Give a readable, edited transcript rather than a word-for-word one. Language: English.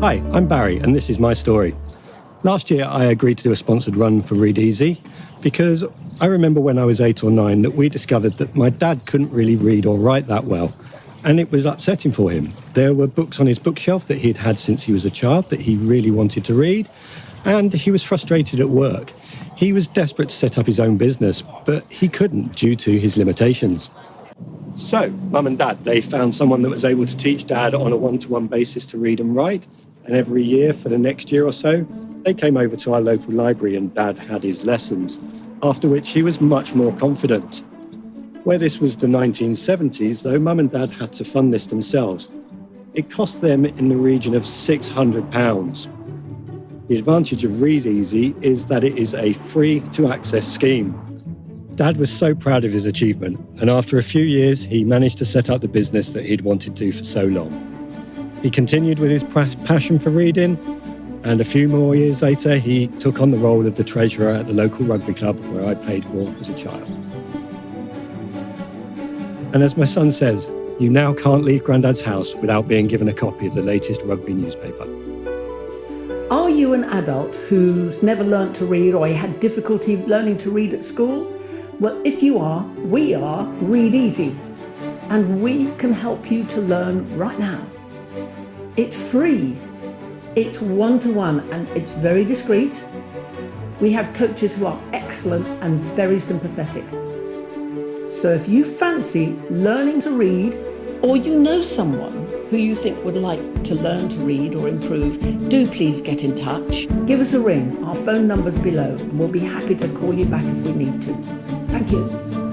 Hi, I'm Barry, and this is my story. Last year, I agreed to do a sponsored run for Read Easy because I remember when I was 8 or 9 that we discovered that my dad couldn't really read or write that well, and it was upsetting for him. There were books on his bookshelf that he'd had since he was a child that he really wanted to read, and he was frustrated at work. He was desperate to set up his own business, but he couldn't due to his limitations. So, Mum and Dad, they found someone that was able to teach Dad on a one-to-one basis to read and write, and every year for the next year or so, they came over to our local library and Dad had his lessons, after which he was much more confident. Where this was the 1970s, though, Mum and Dad had to fund this themselves. It cost them in the region of £600. The advantage of Read Easy is that it is a free-to-access scheme. Dad was so proud of his achievement, and after a few years, he managed to set up the business that he'd wanted to for so long. He continued with his passion for reading, and a few more years later, he took on the role of the treasurer at the local rugby club where I played for as a child. And as my son says, you now can't leave Grandad's house without being given a copy of the latest rugby newspaper. Are you an adult who's never learnt to read or had difficulty learning to read at school? Well, if you are, we are Read Easy, and we can help you to learn right now. It's free, it's one-to-one, and it's very discreet. We have coaches who are excellent and very sympathetic. So if you fancy learning to read, or you know someone who you think would like to learn to read or improve, do please get in touch. Give us a ring. Our phone number's below, and we'll be happy to call you back if we need to. Thank you.